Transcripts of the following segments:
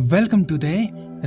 Welcome to the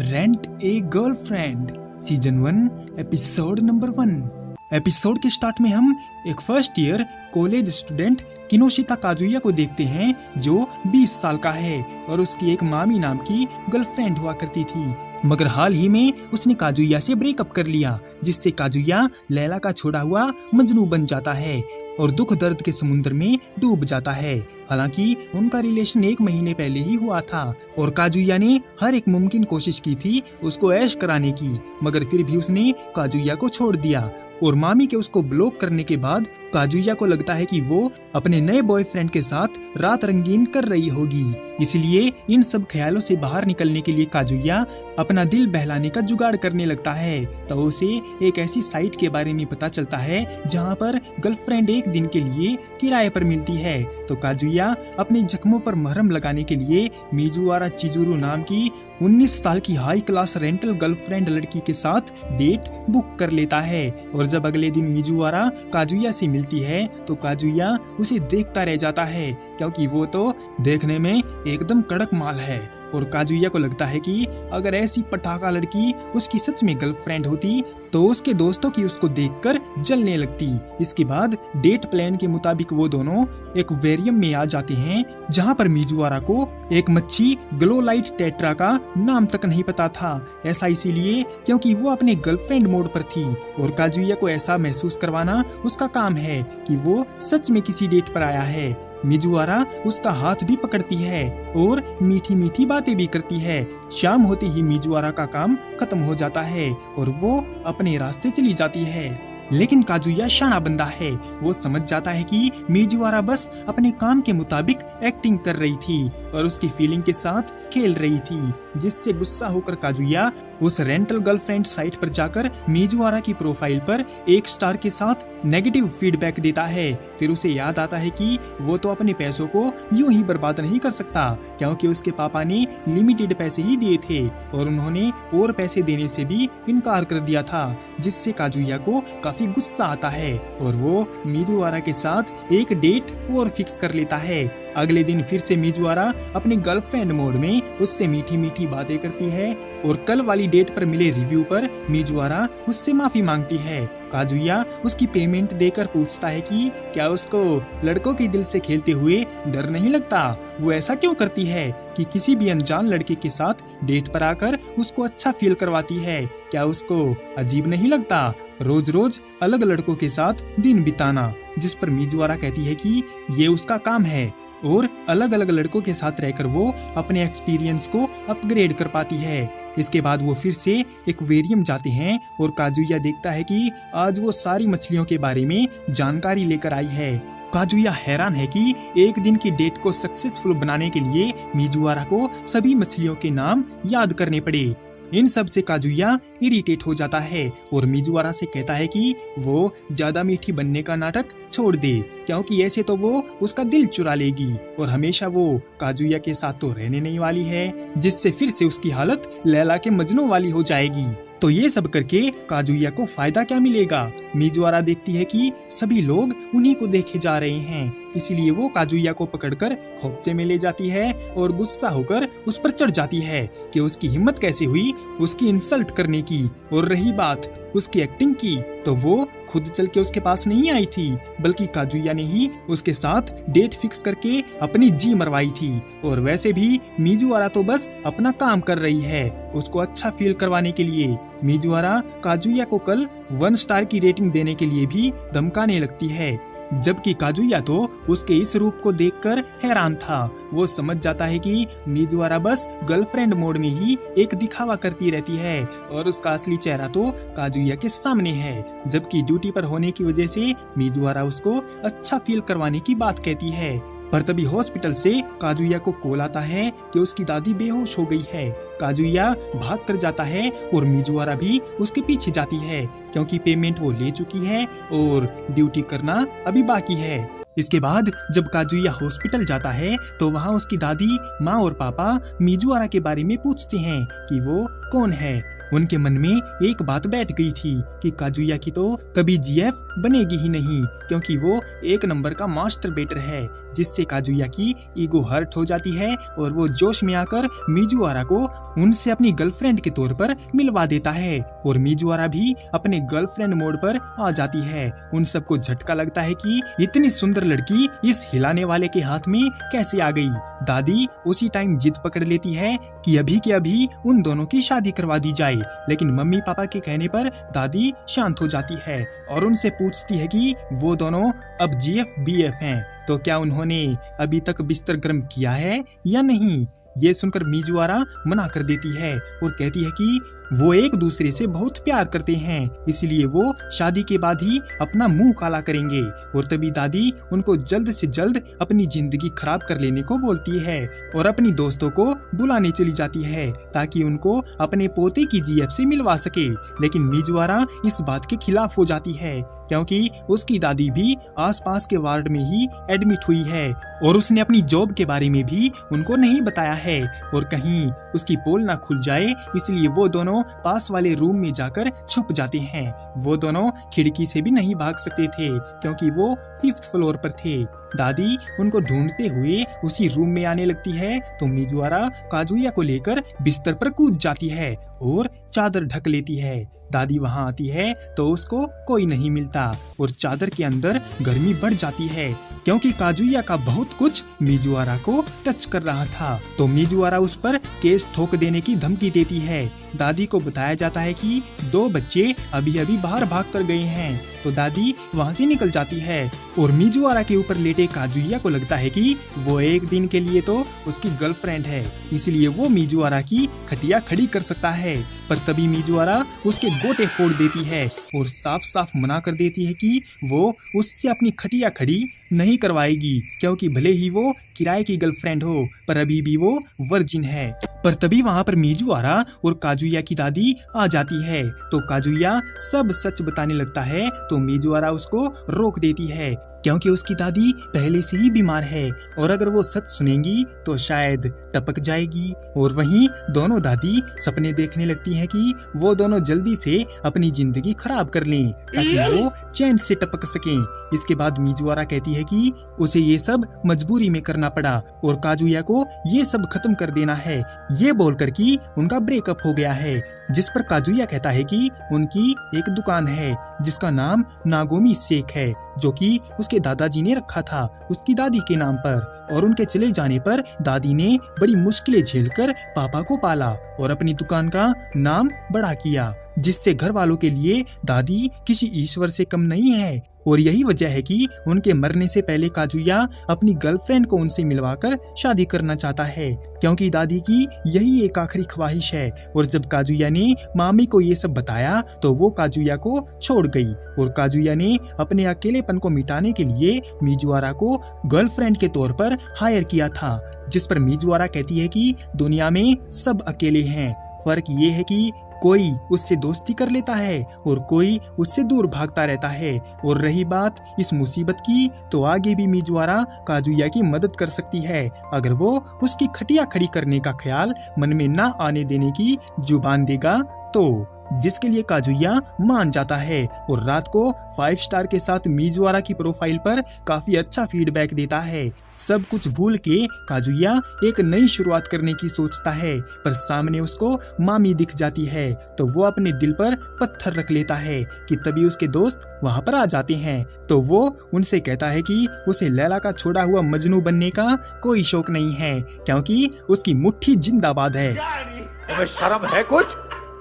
Rent a Girlfriend season 1 episode number 1। Episode के start में हम एक first year college student Kinoshita Kazuya को देखते हैं जो 20 साल का है और उसकी एक मामी नाम की गर्लफ्रेंड हुआ करती थी, मगर हाल ही में उसने काजुया से ब्रेकअप कर लिया, जिससे काजुया लैला का छोड़ा हुआ मजनू बन जाता है और दुख दर्द के समुद्र में डूब जाता है। हालांकि उनका रिलेशन 1 महीने पहले ही हुआ था और काजुया ने हर एक मुमकिन कोशिश की थी उसको ऐश कराने की, मगर फिर भी उसने काजुया को छोड़ दिया और मामी के उसको ब्लॉक करने के बाद काजुया को लगता है कि वो अपने नए बॉयफ्रेंड के साथ रात रंगीन कर रही होगी। इसलिए इन सब ख्यालों से बाहर निकलने के लिए काजुया अपना दिल बहलाने का जुगाड़ करने लगता है। तो उसे एक ऐसी साइट के बारे में पता चलता है जहां पर गर्लफ्रेंड 1 दिन के लिए किराए पर मिलती है। तो काजुया अपने जख्मों पर मरहम लगाने के लिए मिजुआरा चिजुरू नाम की 19 साल की हाई क्लास रेंटल गर्लफ्रेंड लड़की के साथ डेट बुक कर लेता है। और जब अगले दिन मिजुआरा काजुया से मिलती है तो काजुया उसे देखता रह जाता है, क्योंकि वो तो देखने में एकदम कड़क माल है। और काजुया को लगता है कि अगर ऐसी पटाखा लड़की उसकी सच में गर्लफ्रेंड होती तो उसके दोस्तों की उसको देखकर जलने लगती। इसके बाद डेट प्लान के मुताबिक वो दोनों एक एक्वेरियम में आ जाते हैं, जहां पर मिजुआरा को एक मच्छी ग्लोलाइट टेट्रा का नाम तक नहीं पता था। ऐसा इसीलिए क्योंकि वो अपने गर्लफ्रेंड मोड पर थी और काजुया को ऐसा महसूस करवाना उसका काम है कि वो सच में किसी डेट पर आया है। मिजुआरा उसका हाथ भी पकड़ती है और मीठी मीठी बातें भी करती है। शाम होते ही मिजुआरा का काम खत्म हो जाता है और वो अपने रास्ते चली जाती है। लेकिन काजुया शाना बंदा है, वो समझ जाता है कि मिजुआरा बस अपने काम के मुताबिक एक्टिंग कर रही थी और उसकी फीलिंग के साथ खेल रही थी, जिससे गुस्सा होकर काजुया उस रेंटल गर्लफ्रेंड साइट पर जाकर मिजुआरा की प्रोफाइल पर 1 स्टार के साथ नेगेटिव फीडबैक देता है। फिर उसे याद आता है कि वो तो अपने पैसों को यूं ही बर्बाद नहीं कर सकता, क्योंकि उसके पापा ने लिमिटेड पैसे ही दिए थे और उन्होंने और पैसे देने से भी इनकार कर दिया था, जिससे काजुया को काफी गुस्सा आता है और वो मिजुआरा के साथ एक डेट और फिक्स कर लेता है। अगले दिन फिर से मिजुआरा अपने गर्लफ्रेंड मोड में उससे मीठी मीठी बातें करती है और कल वाली डेट पर मिले रिव्यू पर मिजुआरा उससे माफी मांगती है। काजुया उसकी पेमेंट देकर पूछता है कि क्या उसको लड़कों के दिल से खेलते हुए डर नहीं लगता। वो ऐसा क्यों करती है कि किसी भी अनजान लड़के के साथ डेट पर आकर उसको अच्छा फील करवाती है। क्या उसको अजीब नहीं लगता रोज रोज अलग लड़कों के साथ दिन बिताना। जिस पर मिजुआरा कहती है कि ये उसका काम है और अलग अलग लड़कों के साथ रहकर वो अपने एक्सपीरियंस को अपग्रेड कर पाती है। इसके बाद वो फिर से एक्वेरियम जाते हैं और काजुया देखता है कि आज वो सारी मछलियों के बारे में जानकारी लेकर आई है। काजुया हैरान है कि एक दिन की डेट को सक्सेसफुल बनाने के लिए मिजुआरा को सभी मछलियों के नाम याद करने पड़े। इन सब से काजुया इरिटेट हो जाता है और मिजुआरा से कहता है कि वो ज्यादा मीठी बनने का नाटक छोड़ दे, क्योंकि ऐसे तो वो उसका दिल चुरा लेगी और हमेशा वो काजुया के साथ तो रहने नहीं वाली है, जिससे फिर से उसकी हालत लैला के मजनू वाली हो जाएगी। तो ये सब करके काजुया को फायदा क्या मिलेगा। मिजुआरा देखती है कि सभी लोग उन्हीं को देखे जा रहे हैं, इसलिए वो काजुया को पकड़कर खोपचे में ले जाती है और गुस्सा होकर उस पर चढ़ जाती है कि उसकी हिम्मत कैसे हुई उसकी इंसल्ट करने की। और रही बात उसकी एक्टिंग की, तो वो खुद चल के उसके पास नहीं आई थी, बल्कि काजुया ने ही उसके साथ डेट फिक्स करके अपनी जी मरवाई थी। और वैसे भी मिजुआरा तो बस अपना काम कर रही है उसको अच्छा फील करवाने के लिए। मिजुआरा काजुया को कल 1 स्टार की रेटिंग देने के लिए भी धमकाने लगती है, जबकि काजुया तो उसके इस रूप को देखकर हैरान था। वो समझ जाता है कि मिजुआरा बस गर्लफ्रेंड मोड में ही एक दिखावा करती रहती है और उसका असली चेहरा तो काजुया के सामने है, जबकि ड्यूटी पर होने की वजह से मिजुआरा उसको अच्छा फील करवाने की बात कहती है। पर तभी हॉस्पिटल से काजुया को कॉल आता है कि उसकी दादी बेहोश हो गई है। काजुया भाग कर जाता है और मिजुआरा भी उसके पीछे जाती है, क्योंकि पेमेंट वो ले चुकी है और ड्यूटी करना अभी बाकी है। इसके बाद जब काजुया हॉस्पिटल जाता है तो वहाँ उसकी दादी, माँ और पापा मिजुआरा के बारे में पूछते हैं कि वो कौन है। उनके मन में एक बात बैठ गई थी कि काजुया की तो कभी जीएफ बनेगी ही नहीं, क्योंकि वो एक नंबर का मास्टर बेटर है, जिससे काजुया की ईगो हर्ट हो जाती है और वो जोश में आकर मिजुआरा को उनसे अपनी गर्लफ्रेंड के तौर पर मिलवा देता है और मिजुआरा भी अपने गर्लफ्रेंड मोड पर आ जाती है। उन सबको झटका लगता है कि इतनी सुंदर लड़की इस हिलाने वाले के हाथ में कैसे आ गई। दादी उसी टाइम जिद पकड़ लेती है कि अभी के अभी उन दोनों की शादी करवा दी जाए, लेकिन मम्मी पापा के कहने पर दादी शांत हो जाती है और उनसे पूछती है कि वो दोनों अब जीएफ बीएफ हैं, तो क्या उन्होंने अभी तक बिस्तर गर्म किया है या नहीं। ये सुनकर मिजुआरा मना कर देती है और कहती है कि वो एक दूसरे से बहुत प्यार करते हैं, इसलिए वो शादी के बाद ही अपना मुंह काला करेंगे। और तभी दादी उनको जल्द से जल्द अपनी जिंदगी खराब कर लेने को बोलती है और अपनी दोस्तों को बुलाने चली जाती है ताकि उनको अपने पोते की जीएफ से मिलवा सके। लेकिन मिजुआरा इस बात के खिलाफ हो जाती है, क्योंकि उसकी दादी भी आसपास के वार्ड में ही एडमिट हुई है और उसने अपनी जॉब के बारे में भी उनको नहीं बताया है और कहीं उसकी पोल ना खुल जाए, इसलिए वो दोनों पास वाले रूम में जाकर छुप जाते हैं। वो दोनों खिड़की से भी नहीं भाग सकते थे क्योंकि वो 5th फ्लोर पर थे। दादी उनको ढूंढते हुए उसी रूम में आने लगती है तो मिजुआरा काजुया को लेकर बिस्तर पर कूद जाती है और चादर ढक लेती है। दादी वहां आती है तो उसको कोई नहीं मिलता और चादर के अंदर गर्मी बढ़ जाती है क्योंकि काजुया का बहुत कुछ मिजुआरा को टच कर रहा था। तो मिजुआरा उस पर केस ठोक देने की धमकी देती है। दादी को बताया जाता है कि 2 बच्चे अभी अभी बाहर भाग कर गए हैं, तो दादी वहां से निकल जाती है और मिजुआरा के ऊपर लेटे काजुया को लगता है कि वो एक दिन के लिए तो उसकी गर्लफ्रेंड है, इसलिए वो मिजुआरा की खटिया खड़ी कर सकता है। पर तभी मिजुआरा उसके गोटे फोड़ देती है और साफ साफ मना कर देती है कि वो उससे अपनी खटिया खड़ी नहीं करवाएगी, क्योंकि भले ही वो किराए की गर्लफ्रेंड हो पर अभी भी वो वर्जिन है। पर तभी वहाँ पर मिजुआरा और काजुया की दादी आ जाती है तो काजुया सब सच बताने लगता है तो मिजुआरा उसको रोक देती है क्योंकि उसकी दादी पहले से ही बीमार है और अगर वो सच सुनेंगी तो शायद टपक जाएगी। और वहीं दोनों दादी सपने देखने लगती हैं कि वो दोनों जल्दी से अपनी जिंदगी खराब कर लें ताकि वो चैन से टपक सकें। इसके बाद मिजुआरा कहती है कि उसे ये सब मजबूरी में करना पड़ा और काजुया को ये सब खत्म कर देना है, ये बोलकर कि उनका ब्रेकअप हो गया है। जिस पर काजुया कहता है कि उनकी एक दुकान है जिसका नाम नागोमी शेक है, जो कि उसके दादाजी ने रखा था उसकी दादी के नाम पर। और उनके चले जाने पर दादी ने बड़ी मुश्किलें झेलकर पापा को पाला और अपनी दुकान का नाम बड़ा किया, जिससे घर वालों के लिए दादी किसी ईश्वर से कम नहीं है। और यही वजह है कि उनके मरने से पहले काजुया अपनी गर्लफ्रेंड को उनसे मिलवाकर शादी करना चाहता है, क्योंकि दादी की यही एक आखिरी ख्वाहिश है। और जब काजुया ने मामी को ये सब बताया तो वो काजुया को छोड़ गई और काजुया ने अपने अकेलेपन को मिटाने के लिए मिजुआरा को गर्लफ्रेंड के तौर पर हायर किया था। जिस पर मिजुआरा कहती है कि दुनिया में सब अकेले हैं, फर्क ये है कि कोई उससे दोस्ती कर लेता है और कोई उससे दूर भागता रहता है। और रही बात इस मुसीबत की, तो आगे भी मिजुआरा काजुया की मदद कर सकती है अगर वो उसकी खटिया खड़ी करने का ख्याल मन में ना आने देने की जुबान देगा तो, जिसके लिए काजुया मान जाता है और रात को 5 स्टार के साथ मिजुआरा की प्रोफाइल पर काफी अच्छा फीडबैक देता है। सब कुछ भूल के काजुया एक नई शुरुआत करने की सोचता है, पर सामने उसको मामी दिख जाती है तो वो अपने दिल पर पत्थर रख लेता है कि तभी उसके दोस्त वहाँ पर आ जाते हैं। तो वो उनसे कहता है कि उसे लैला का छोड़ा हुआ मजनू बनने का कोई शौक नहीं है, क्योंकि उसकी मुट्ठी जिंदाबाद है। तुम्हें शर्म है?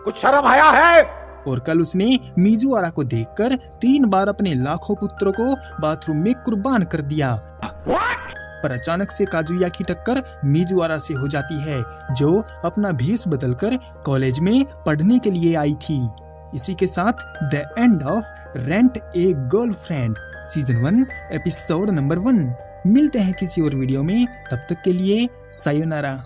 कुछ शर्म आया है? और कल उसने मिजुआरा को देखकर 3 बार अपने लाखों पुत्रों को बाथरूम में कुर्बान कर दिया। पर अचानक से काजुया की टक्कर मिजुआरा से हो जाती है, जो अपना भेष बदलकर कॉलेज में पढ़ने के लिए आई थी। इसी के साथ the end of rent a Girlfriend season 1 episode number 1। मिलते हैं किसी और वीडियो में, तब तक के लिए सायोनारा।